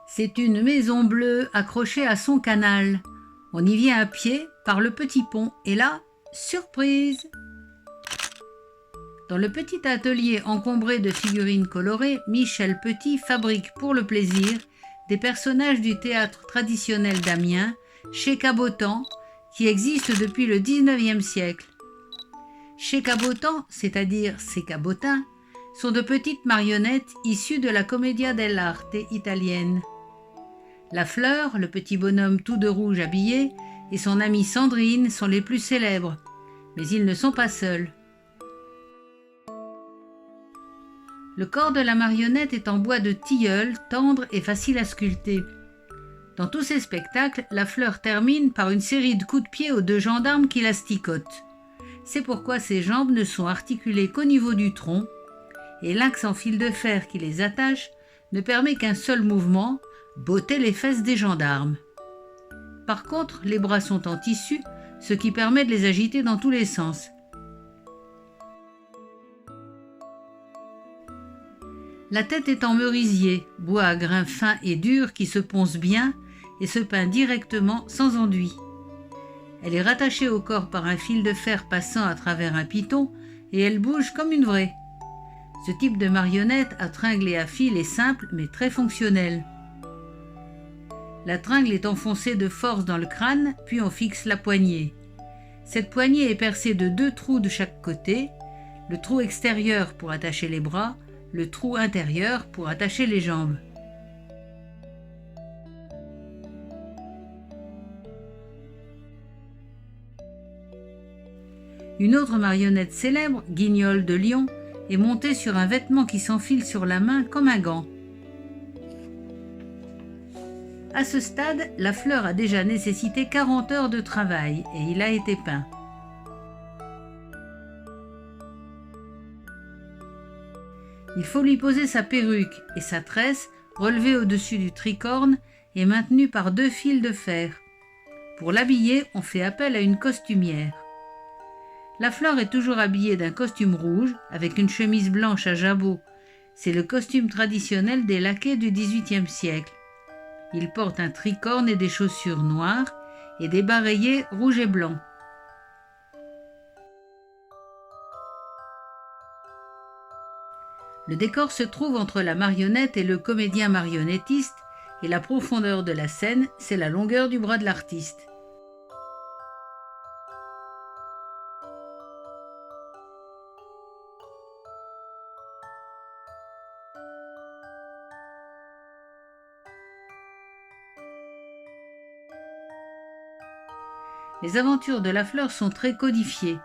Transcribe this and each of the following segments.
C'est une maison bleue accrochée à son canal. On y vient à pied par le petit pont et là, surprise! Dans le petit atelier encombré de figurines colorées, Michel Petit fabrique pour le plaisir des personnages du théâtre traditionnel d'Amiens, chez Cabotan, qui existe depuis le XIXe siècle. Chez Cabotan, c'est-à-dire ces cabotins, sont de petites marionnettes issues de la commedia dell'arte italienne. La Fleur, le petit bonhomme tout de rouge habillé, et son amie Sandrine sont les plus célèbres, mais ils ne sont pas seuls. Le corps de la marionnette est en bois de tilleul, tendre et facile à sculpter. Dans tous ces spectacles, la Fleur termine par une série de coups de pied aux deux gendarmes qui l'asticotent. C'est pourquoi ses jambes ne sont articulées qu'au niveau du tronc, et l'axe en fil de fer qui les attache ne permet qu'un seul mouvement, botter les fesses des gendarmes. Par contre, les bras sont en tissu, ce qui permet de les agiter dans tous les sens. La tête est en merisier, bois à grains fins et durs qui se ponce bien et se peint directement sans enduit. Elle est rattachée au corps par un fil de fer passant à travers un piton et elle bouge comme une vraie. Ce type de marionnette à tringle et à fil est simple mais très fonctionnel. La tringle est enfoncée de force dans le crâne, puis on fixe la poignée. Cette poignée est percée de 2 trous de chaque côté, le trou extérieur pour attacher les bras, le trou intérieur pour attacher les jambes. Une autre marionnette célèbre, Guignol de Lyon, est montée sur un vêtement qui s'enfile sur la main comme un gant. À ce stade, la Fleur a déjà nécessité 40 heures de travail et il a été peint. Il faut lui poser sa perruque et sa tresse relevée au-dessus du tricorne et maintenue par 2 fils de fer. Pour l'habiller, on fait appel à une costumière. La Fleur est toujours habillée d'un costume rouge avec une chemise blanche à jabot. C'est le costume traditionnel des laquais du XVIIIe siècle. Il porte un tricorne et des chaussures noires et des bas rayés rouge et blanc. Le décor se trouve entre la marionnette et le comédien marionnettiste et la profondeur de la scène, c'est la longueur du bras de l'artiste. Les aventures de la Fleur sont très codifiées.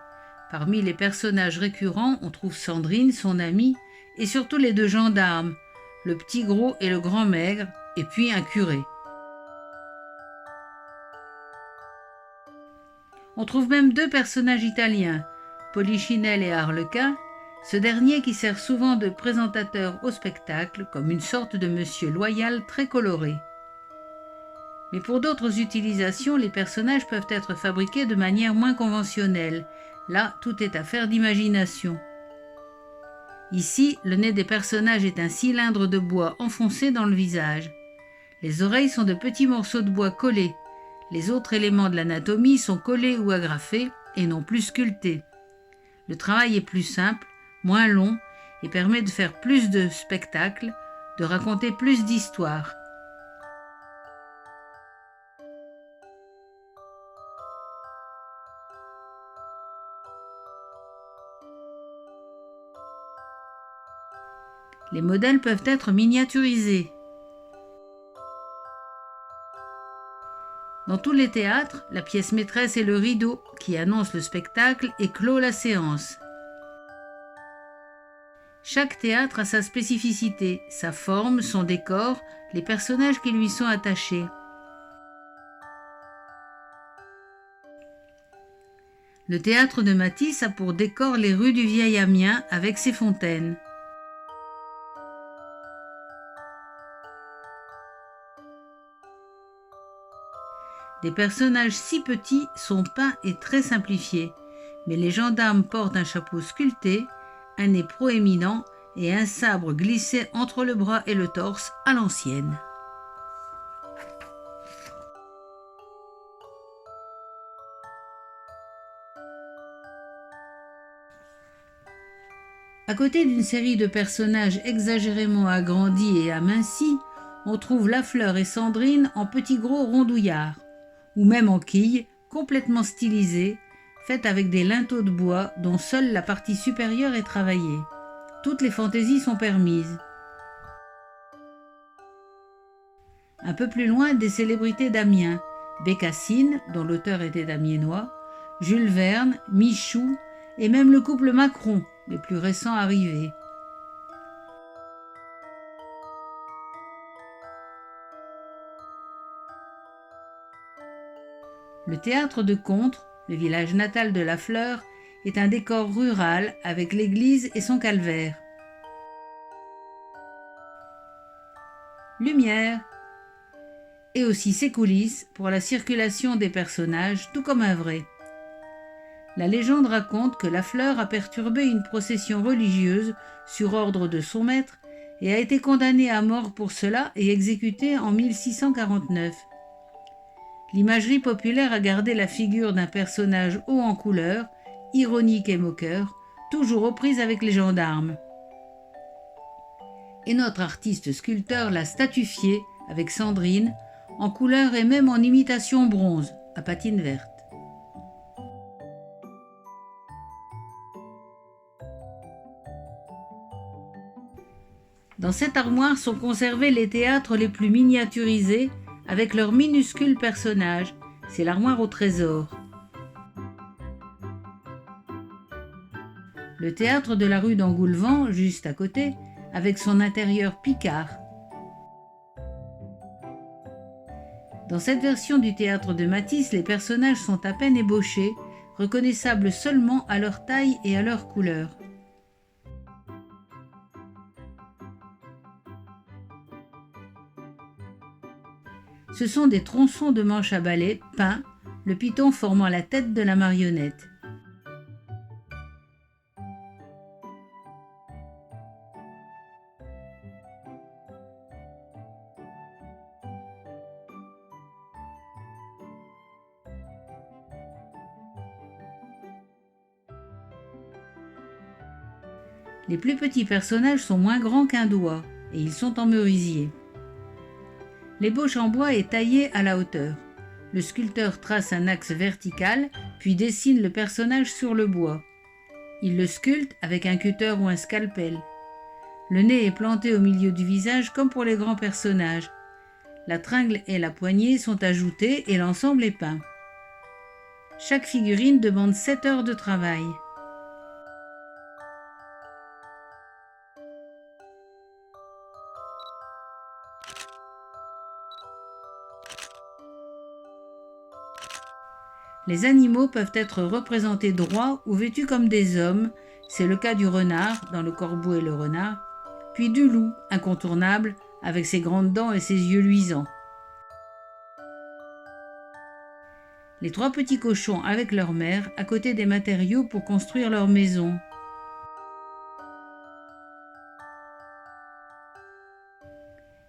Parmi les personnages récurrents, on trouve Sandrine, son amie, et surtout les 2 gendarmes, le petit gros et le grand maigre, et puis un curé. On trouve même 2 personnages italiens, Polichinelle et Arlequin, ce dernier qui sert souvent de présentateur au spectacle, comme une sorte de monsieur loyal très coloré. Mais pour d'autres utilisations, les personnages peuvent être fabriqués de manière moins conventionnelle. Là, tout est affaire d'imagination. Ici, le nez des personnages est un cylindre de bois enfoncé dans le visage. Les oreilles sont de petits morceaux de bois collés. Les autres éléments de l'anatomie sont collés ou agrafés et non plus sculptés. Le travail est plus simple, moins long et permet de faire plus de spectacles, de raconter plus d'histoires. Les modèles peuvent être miniaturisés. Dans tous les théâtres, la pièce maîtresse est le rideau qui annonce le spectacle et clôt la séance. Chaque théâtre a sa spécificité, sa forme, son décor, les personnages qui lui sont attachés. Le théâtre de Matisse a pour décor les rues du vieil Amiens avec ses fontaines. Des personnages si petits sont peints et très simplifiés, mais les gendarmes portent un chapeau sculpté, un nez proéminent et un sabre glissé entre le bras et le torse à l'ancienne. À côté d'une série de personnages exagérément agrandis et amincis, on trouve Lafleur et Sandrine en petits gros rondouillards, ou même en quilles, complètement stylisées, faites avec des linteaux de bois dont seule la partie supérieure est travaillée. Toutes les fantaisies sont permises. Un peu plus loin, des célébrités d'Amiens, Bécassine, dont l'auteur était amiénois, Jules Verne, Michou, et même le couple Macron, les plus récents arrivés. Le théâtre de Contres, le village natal de Lafleur, est un décor rural avec l'église et son calvaire. Lumière. Et aussi ses coulisses pour la circulation des personnages, tout comme un vrai. La légende raconte que Lafleur a perturbé une procession religieuse sur ordre de son maître et a été condamné à mort pour cela et exécuté en 1649. L'imagerie populaire a gardé la figure d'un personnage haut en couleur, ironique et moqueur, toujours aux prises avec les gendarmes. Et notre artiste sculpteur l'a statufié avec Sandrine, en couleur et même en imitation bronze, à patine verte. Dans cette armoire sont conservés les théâtres les plus miniaturisés avec leurs minuscules personnages. C'est l'armoire au trésor. Le théâtre de la rue d'Engoulevent, juste à côté, avec son intérieur Picard. Dans cette version du théâtre de Matisse, les personnages sont à peine ébauchés, reconnaissables seulement à leur taille et à leur couleur. Ce sont des tronçons de manche à balai peints, le piton formant la tête de la marionnette. Les plus petits personnages sont moins grands qu'un doigt et ils sont en merisier. L'ébauche en bois est taillée à la hauteur. Le sculpteur trace un axe vertical, puis dessine le personnage sur le bois. Il le sculpte avec un cutter ou un scalpel. Le nez est planté au milieu du visage comme pour les grands personnages. La tringle et la poignée sont ajoutées et l'ensemble est peint. Chaque figurine demande 7 heures de travail. Les animaux peuvent être représentés droits ou vêtus comme des hommes, c'est le cas du renard dans Le Corbeau et le renard, puis du loup, incontournable, avec ses grandes dents et ses yeux luisants. Les 3 petits cochons avec leur mère à côté des matériaux pour construire leur maison.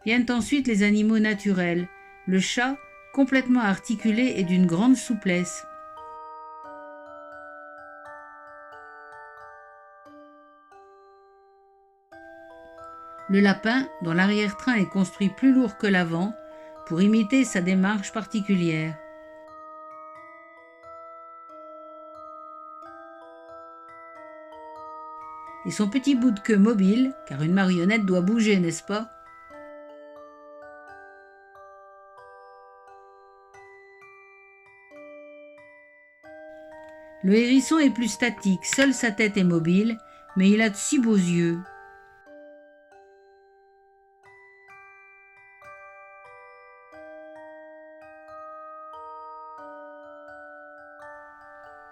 Viennent ensuite les animaux naturels, le chat, complètement articulé et d'une grande souplesse. Le lapin, dont l'arrière-train est construit plus lourd que l'avant, pour imiter sa démarche particulière. Et son petit bout de queue mobile, car une marionnette doit bouger, n'est-ce pas ? Le hérisson est plus statique, seule sa tête est mobile, mais il a de si beaux yeux.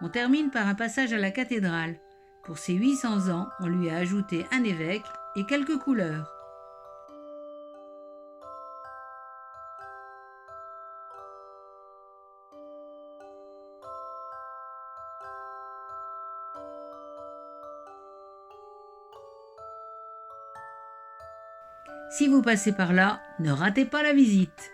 On termine par un passage à la cathédrale. Pour ses 800 ans, on lui a ajouté un évêque et quelques couleurs. Si vous passez par là, ne ratez pas la visite.